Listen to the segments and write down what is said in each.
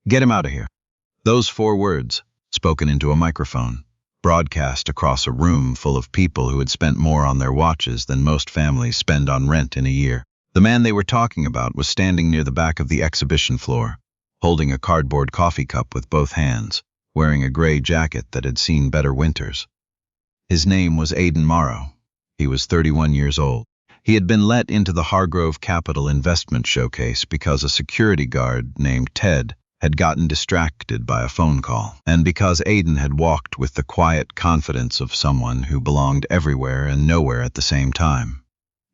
Get him out of here. Those 4 words, spoken into a microphone, broadcast across a room full of people who had spent more on their watches than most families spend on rent in a year. The man they were talking about was standing near the back of the exhibition floor, holding a cardboard coffee cup with both hands, wearing a gray jacket that had seen better winters. His name was Aiden Morrow. He was 31 years old. He had been let into the Hargrove Capital Investment Showcase because a security guard named Ted had gotten distracted by a phone call, and because Aiden had walked with the quiet confidence of someone who belonged everywhere and nowhere at the same time.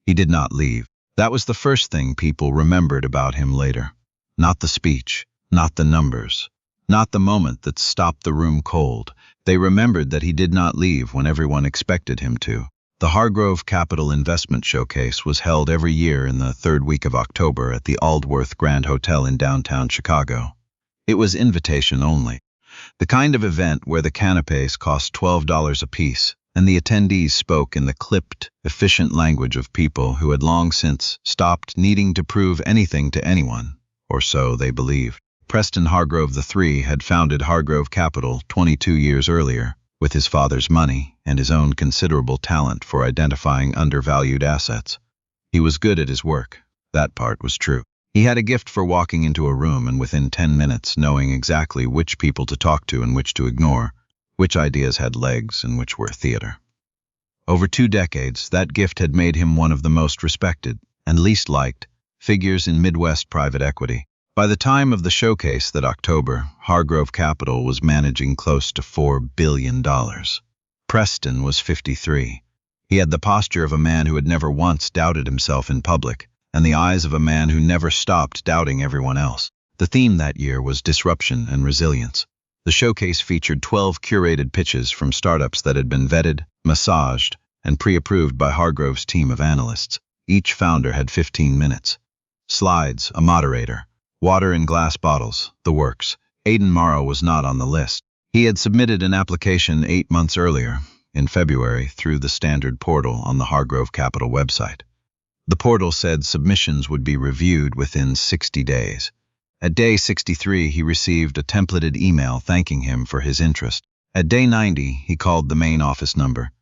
He did not leave. That was the first thing people remembered about him later. Not the speech, not the numbers, not the moment that stopped the room cold. They remembered that he did not leave when everyone expected him to. The Hargrove Capital Investment Showcase was held every year in the 3rd week of October at the Aldworth Grand Hotel in downtown Chicago. It was invitation only, the kind of event where the canapés cost $12 apiece, and the attendees spoke in the clipped, efficient language of people who had long since stopped needing to prove anything to anyone, or so they believed. Preston Hargrove III had founded Hargrove Capital 22 years earlier, with his father's money and his own considerable talent for identifying undervalued assets. He was good at his work. That part was true. He had a gift for walking into a room and within 10 minutes knowing exactly which people to talk to and which to ignore, which ideas had legs and which were theater. Over 2 decades, that gift had made him one of the most respected and least liked figures in Midwest private equity. By the time of the showcase that October, Hargrove Capital was managing close to $4 billion. Preston was 53. He had the posture of a man who had never once doubted himself in public, and the eyes of a man who never stopped doubting everyone else. The theme that year was disruption and resilience. The showcase featured 12 curated pitches from startups that had been vetted, massaged, and pre-approved by Hargrove's team of analysts. Each founder had 15 minutes. Slides, a moderator, water in glass bottles, the works. Aiden Morrow was not on the list. He had submitted an application 8 months earlier, in February, through the standard portal on the Hargrove Capital website. The portal said submissions would be reviewed within 60 days. At day 63, he received a templated email thanking him for his interest. At day 90, he called the main office number.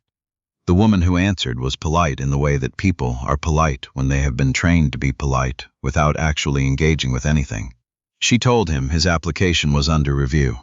The woman who answered was polite in the way that people are polite when they have been trained to be polite without actually engaging with anything. She told him his application was under review.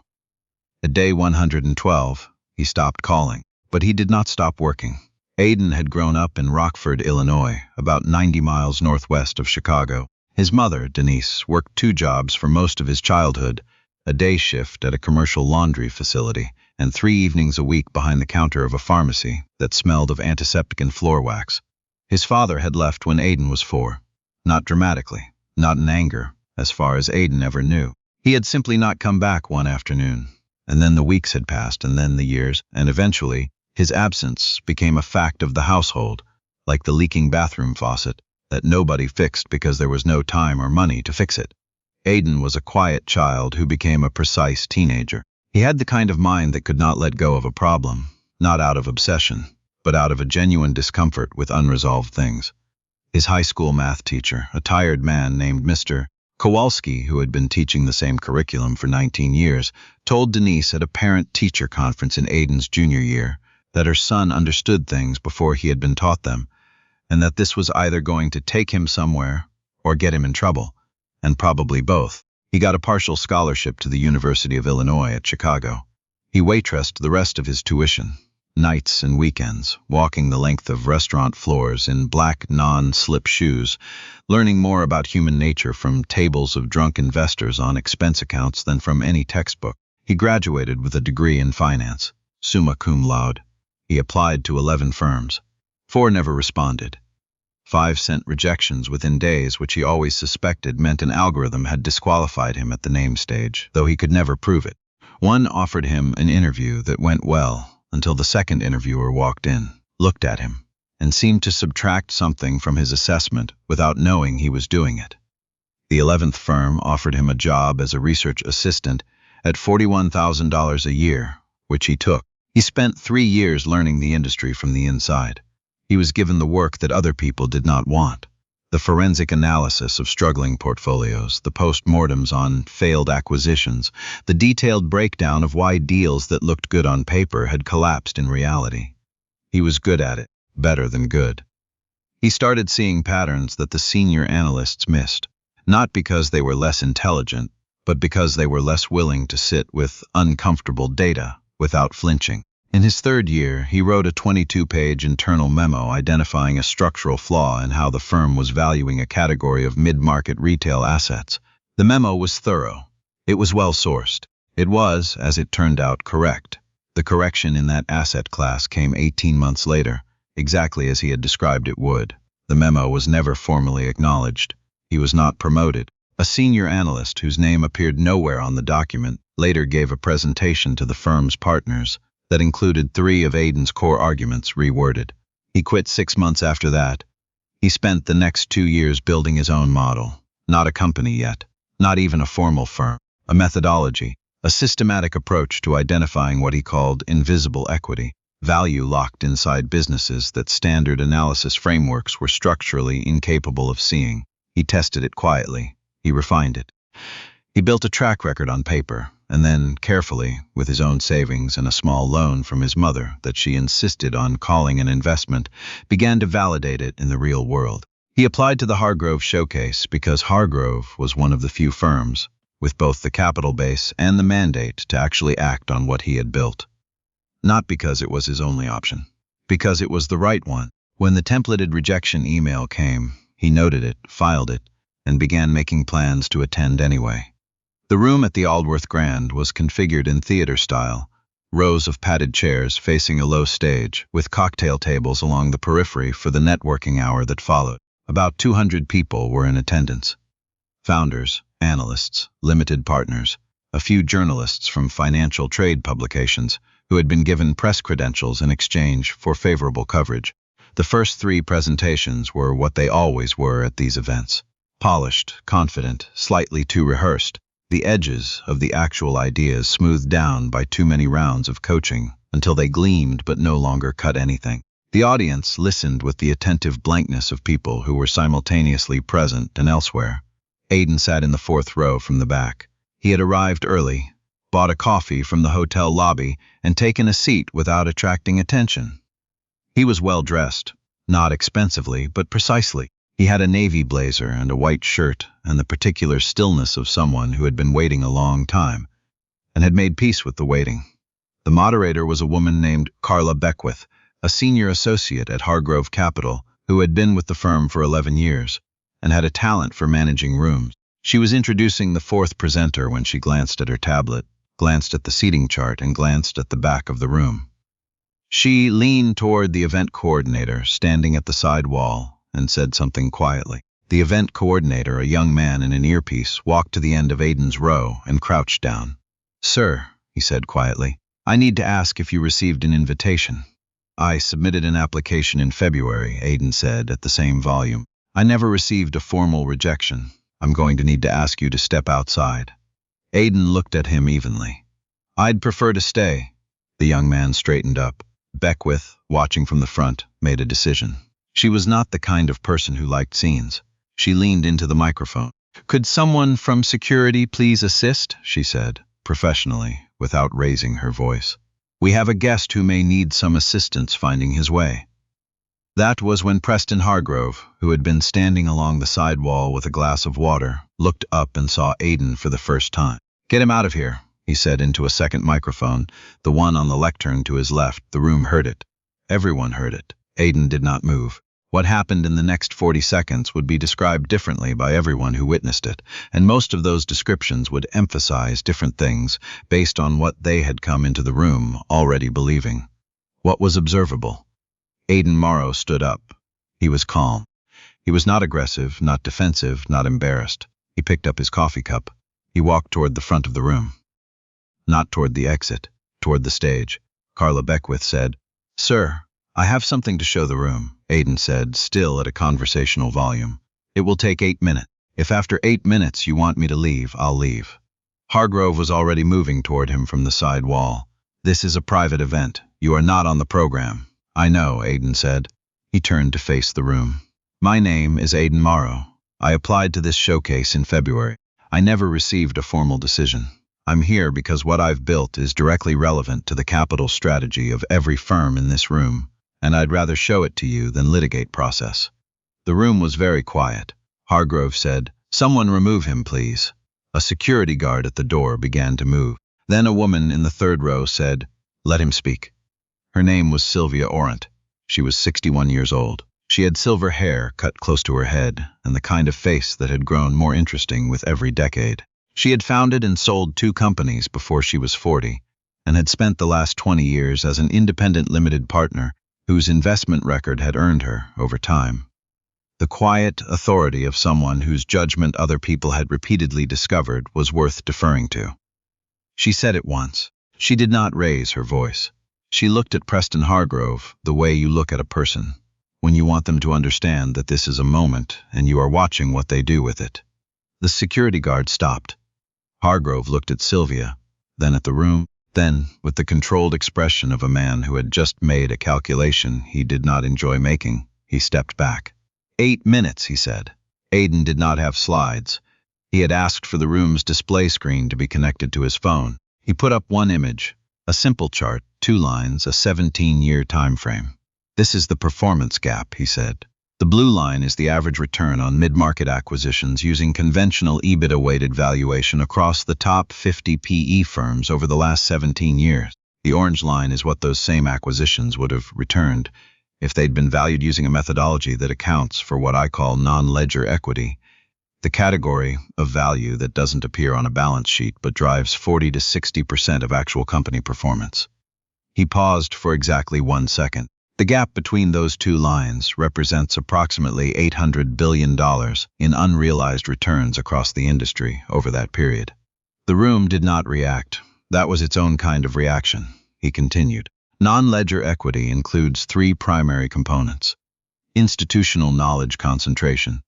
At day 112, he stopped calling, but he did not stop working. Aiden had grown up in Rockford, Illinois, about 90 miles northwest of Chicago. His mother, Denise, worked 2 jobs for most of his childhood, a day shift at a commercial laundry facility, and 3 evenings a week behind the counter of a pharmacy that smelled of antiseptic and floor wax. His father had left when Aiden was 4. Not dramatically, not in anger, as far as Aiden ever knew. He had simply not come back one afternoon, and then the weeks had passed, and then the years, and eventually, his absence became a fact of the household, like the leaking bathroom faucet that nobody fixed because there was no time or money to fix it. Aiden was a quiet child who became a precise teenager. He had the kind of mind that could not let go of a problem, not out of obsession, but out of a genuine discomfort with unresolved things. His high school math teacher, a tired man named Mr. Kowalski, who had been teaching the same curriculum for 19 years, told Denise at a parent-teacher conference in Aiden's junior year that her son understood things before he had been taught them, and that this was either going to take him somewhere or get him in trouble, and probably both. He got a partial scholarship to the University of Illinois at Chicago. He waitressed the rest of his tuition, nights and weekends, walking the length of restaurant floors in black non-slip shoes, learning more about human nature from tables of drunk investors on expense accounts than from any textbook. He graduated with a degree in finance, summa cum laude. He applied to 11 firms. 4 never responded. 5 sent rejections within days, which he always suspected meant an algorithm had disqualified him at the name stage, though he could never prove it. 1 offered him an interview that went well until the second interviewer walked in, looked at him, and seemed to subtract something from his assessment without knowing he was doing it. The 11th firm offered him a job as a research assistant at $41,000 a year, which he took. He spent 3 years learning the industry from the inside. He was given the work that other people did not want. The forensic analysis of struggling portfolios, the post-mortems on failed acquisitions, the detailed breakdown of why deals that looked good on paper had collapsed in reality. He was good at it, better than good. He started seeing patterns that the senior analysts missed, not because they were less intelligent, but because they were less willing to sit with uncomfortable data without flinching. In his third year, he wrote a 22-page internal memo identifying a structural flaw in how the firm was valuing a category of mid-market retail assets. The memo was thorough. It was well-sourced. It was, as it turned out, correct. The correction in that asset class came 18 months later, exactly as he had described it would. The memo was never formally acknowledged. He was not promoted. A senior analyst whose name appeared nowhere on the document later gave a presentation to the firm's partners that included 3 of Aiden's core arguments reworded. He quit 6 months after that. He spent the next 2 years building his own model. Not a company yet. Not even a formal firm. A methodology. A systematic approach to identifying what he called invisible equity. Value locked inside businesses that standard analysis frameworks were structurally incapable of seeing. He tested it quietly. He refined it. He built a track record on paper, and then, carefully, with his own savings and a small loan from his mother that she insisted on calling an investment, began to validate it in the real world. He applied to the Hargrove showcase because Hargrove was one of the few firms, with both the capital base and the mandate to actually act on what he had built. Not because it was his only option, because it was the right one. When the templated rejection email came, he noted it, filed it, and began making plans to attend anyway. The room at the Aldworth Grand was configured in theater style, rows of padded chairs facing a low stage, with cocktail tables along the periphery for the networking hour that followed. About 200 people were in attendance. Founders, analysts, limited partners, a few journalists from financial trade publications who had been given press credentials in exchange for favorable coverage. The first 3 presentations were what they always were at these events. Polished, confident, slightly too rehearsed. The edges of the actual ideas smoothed down by too many rounds of coaching until they gleamed but no longer cut anything. The audience listened with the attentive blankness of people who were simultaneously present and elsewhere. Aiden sat in the 4th row from the back. He had arrived early, bought a coffee from the hotel lobby, and taken a seat without attracting attention. He was well dressed, not expensively, but precisely. He had a navy blazer and a white shirt and the particular stillness of someone who had been waiting a long time and had made peace with the waiting. The moderator was a woman named Carla Beckwith, a senior associate at Hargrove Capital who had been with the firm for 11 years and had a talent for managing rooms. She was introducing the 4th presenter when she glanced at her tablet, glanced at the seating chart, and glanced at the back of the room. She leaned toward the event coordinator standing at the side wall and said something quietly. The event coordinator, a young man in an earpiece, walked to the end of Aiden's row and crouched down. "Sir," he said quietly, "I need to ask if you received an invitation." "I submitted an application in February," Aiden said at the same volume. "I never received a formal rejection. I'm going to need to ask you to step outside." Aiden looked at him evenly. "I'd prefer to stay." The young man straightened up. Beckwith, watching from the front, made a decision. She was not the kind of person who liked scenes. She leaned into the microphone. "Could someone from security please assist?" she said, professionally, without raising her voice. "We have a guest who may need some assistance finding his way." That was when Preston Hargrove, who had been standing along the side wall with a glass of water, looked up and saw Aiden for the first time. "Get him out of here," he said into a second microphone, the one on the lectern to his left. The room heard it. Everyone heard it. Aiden did not move. What happened in the next 40 seconds would be described differently by everyone who witnessed it, and most of those descriptions would emphasize different things based on what they had come into the room already believing. What was observable? Aiden Morrow stood up. He was calm. He was not aggressive, not defensive, not embarrassed. He picked up his coffee cup. He walked toward the front of the room. Not toward the exit, toward the stage. Carla Beckwith said, "Sir, I have something to show the room," Aiden said, still at a conversational volume. "It will take 8 minutes. If after 8 minutes you want me to leave, I'll leave." Hargrove was already moving toward him from the side wall. "This is a private event. You are not on the program." "I know," Aiden said. He turned to face the room. My name is Aiden Morrow. I applied to this showcase in February. I never received a formal decision. I'm here because what I've built is directly relevant to the capital strategy of every firm in this room, and I'd rather show it to you than litigate process. The room was very quiet. Hargrove said, "Someone remove him, please." A security guard at the door began to move. Then a woman in the third row said, "Let him speak." Her name was Sylvia Orant. She was 61 years old. She had silver hair cut close to her head, and the kind of face that had grown more interesting with every decade. She had founded and sold 2 companies before she was 40, and had spent the last 20 years as an independent limited partner whose investment record had earned her over time. The quiet authority of someone whose judgment other people had repeatedly discovered was worth deferring to. She said it once. She did not raise her voice. She looked at Preston Hargrove the way you look at a person, when you want them to understand that this is a moment and you are watching what they do with it. The security guard stopped. Hargrove looked at Sylvia, then at the room, then, with the controlled expression of a man who had just made a calculation he did not enjoy making, he stepped back. 8 minutes, he said. Aiden did not have slides. He had asked for the room's display screen to be connected to his phone. He put up one image, a simple chart, 2 lines, a 17-year time frame. "This is the performance gap," he said. "The blue line is the average return on mid-market acquisitions using conventional EBITDA-weighted valuation across the top 50 PE firms over the last 17 years. The orange line is what those same acquisitions would have returned if they'd been valued using a methodology that accounts for what I call non-ledger equity, the category of value that doesn't appear on a balance sheet but drives 40 to 60% of actual company performance." He paused for exactly 1 second. The gap between those 2 lines represents approximately $800 billion in unrealized returns across the industry over that period. The room did not react. That was its own kind of reaction. He continued. Non-ledger equity includes 3 primary components. Institutional knowledge concentration,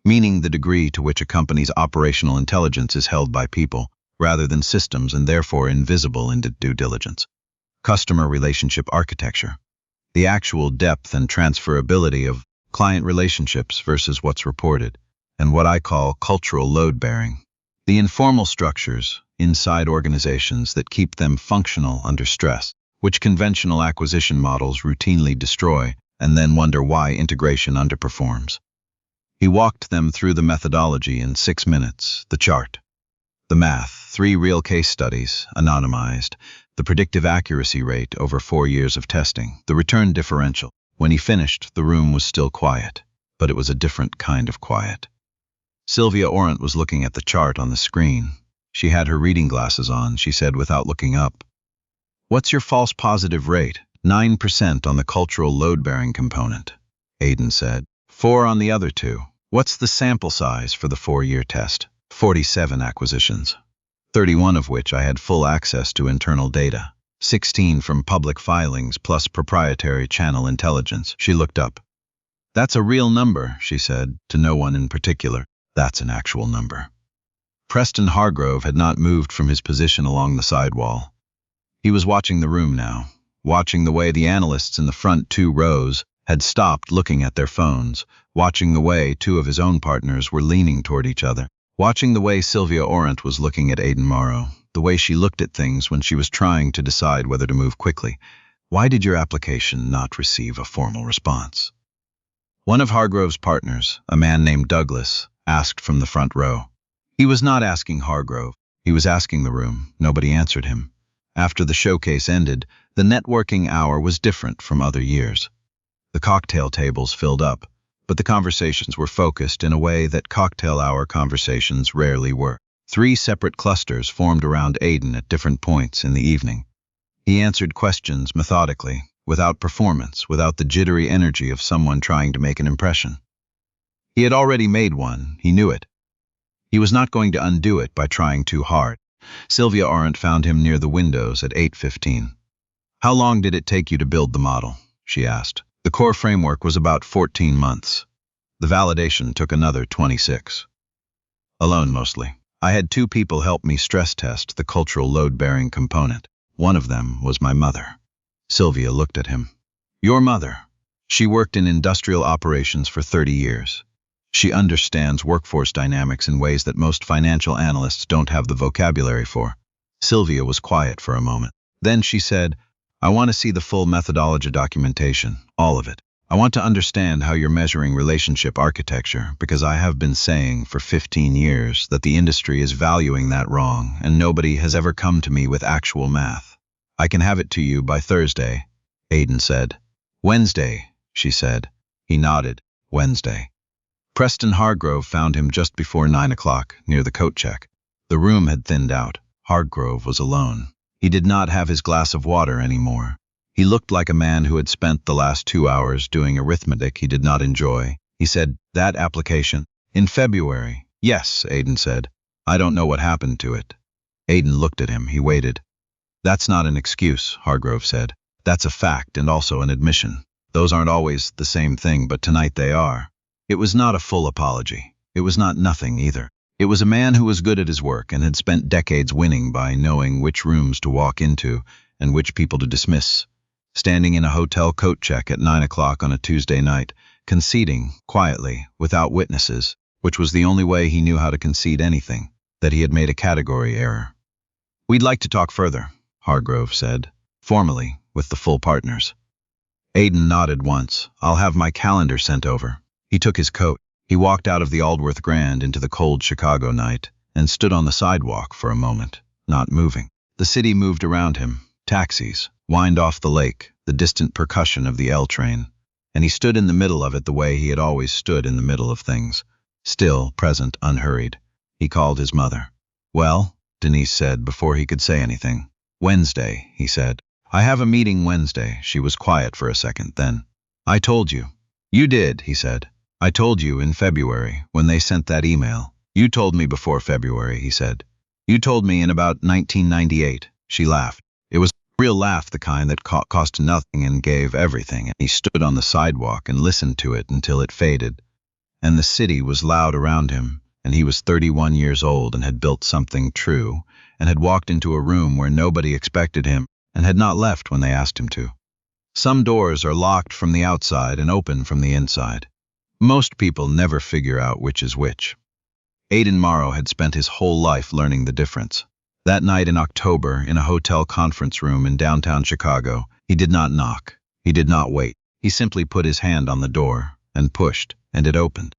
meaning the degree to which a company's operational intelligence is held by people, rather than systems and therefore invisible in due diligence. Customer relationship architecture, the actual depth and transferability of client relationships versus what's reported, and what I call cultural load-bearing, the informal structures inside organizations that keep them functional under stress, which conventional acquisition models routinely destroy, and then wonder why integration underperforms. He walked them through the methodology in 6 minutes, the chart, the math, 3 real case studies, anonymized, the predictive accuracy rate over 4 years of testing, the return differential. When he finished, the room was still quiet, but it was a different kind of quiet. Sylvia Orant was looking at the chart on the screen. She had her reading glasses on, she said without looking up. "What's your false positive rate?" 9% on the cultural load-bearing component, Aiden said. 4 on the other 2. "What's the sample size for the 4-year test?" 47 acquisitions, 31 of which I had full access to internal data, 16 from public filings plus proprietary channel intelligence. She looked up. "That's a real number," she said, to no one in particular. "That's an actual number." Preston Hargrove had not moved from his position along the sidewall. He was watching the room now, watching the way the analysts in the front 2 rows had stopped looking at their phones, watching the way 2 of his own partners were leaning toward each other, watching the way Sylvia Orant was looking at Aiden Morrow, the way she looked at things when she was trying to decide whether to move quickly. "Why did your application not receive a formal response?" One of Hargrove's partners, a man named Douglas, asked from the front row. He was not asking Hargrove. He was asking the room. Nobody answered him. After the showcase ended, the networking hour was different from other years. The cocktail tables filled up, but the conversations were focused in a way that cocktail hour conversations rarely were. 3 separate clusters formed around Aiden at different points in the evening. He answered questions methodically, without performance, without the jittery energy of someone trying to make an impression. He had already made one, he knew it. He was not going to undo it by trying too hard. Sylvia Orant found him near the windows at 8:15. "How long did it take you to build the model?" she asked. "The core framework was about 14 months. The validation took another 26. Alone mostly. I had 2 people help me stress test the cultural load-bearing component. One of them was my mother." Sylvia looked at him. "Your mother?" She worked in industrial operations for 30 years. She understands workforce dynamics in ways that most financial analysts don't have the vocabulary for. Sylvia was quiet for a moment. Then she said, I want to see the full methodology documentation, all of it. I want to understand how you're measuring relationship architecture, because I have been saying for 15 years that the industry is valuing that wrong, and nobody has ever come to me with actual math. I can have it to you by Thursday, Aiden said. Wednesday, she said. He nodded. Wednesday. Preston Hargrove found him just before 9 o'clock, near the coat check. The room had thinned out. Hargrove was alone. He did not have his glass of water anymore. He looked like a man who had spent the last 2 hours doing arithmetic he did not enjoy. He said, that application? In February. Yes, Aiden said. I don't know what happened to it. Aiden looked at him. He waited. That's not an excuse, Hargrove said. That's a fact and also an admission. Those aren't always the same thing, but tonight they are. It was not a full apology. It was not nothing either. It was a man who was good at his work and had spent decades winning by knowing which rooms to walk into and which people to dismiss. Standing in a hotel coat check at 9 o'clock on a Tuesday night, conceding, quietly, without witnesses, which was the only way he knew how to concede anything, that he had made a category error. We'd like to talk further, Hargrove said, formally, with the full partners. Aiden nodded once. I'll have my calendar sent over. He took his coat. He walked out of the Aldworth Grand into the cold Chicago night and stood on the sidewalk for a moment, not moving. The city moved around him. Taxis whined off the lake, the distant percussion of the L train, and he stood in the middle of it the way he had always stood in the middle of things, still, present, unhurried. He called his mother. Well, Denise said before he could say anything. Wednesday, he said. I have a meeting Wednesday. She was quiet for a second, then. I told you. You did, he said. I told you in February, when they sent that email. You told me before February, he said. You told me in about 1998. She laughed. It was a real laugh, the kind that cost nothing and gave everything, and he stood on the sidewalk and listened to it until it faded. And the city was loud around him, and he was 31 years old and had built something true, and had walked into a room where nobody expected him, and had not left when they asked him to. Some doors are locked from the outside and open from the inside. Most people never figure out which is which. Aiden Morrow had spent his whole life learning the difference. That night in October, in a hotel conference room in downtown Chicago, he did not knock. He did not wait. He simply put his hand on the door and pushed, and it opened.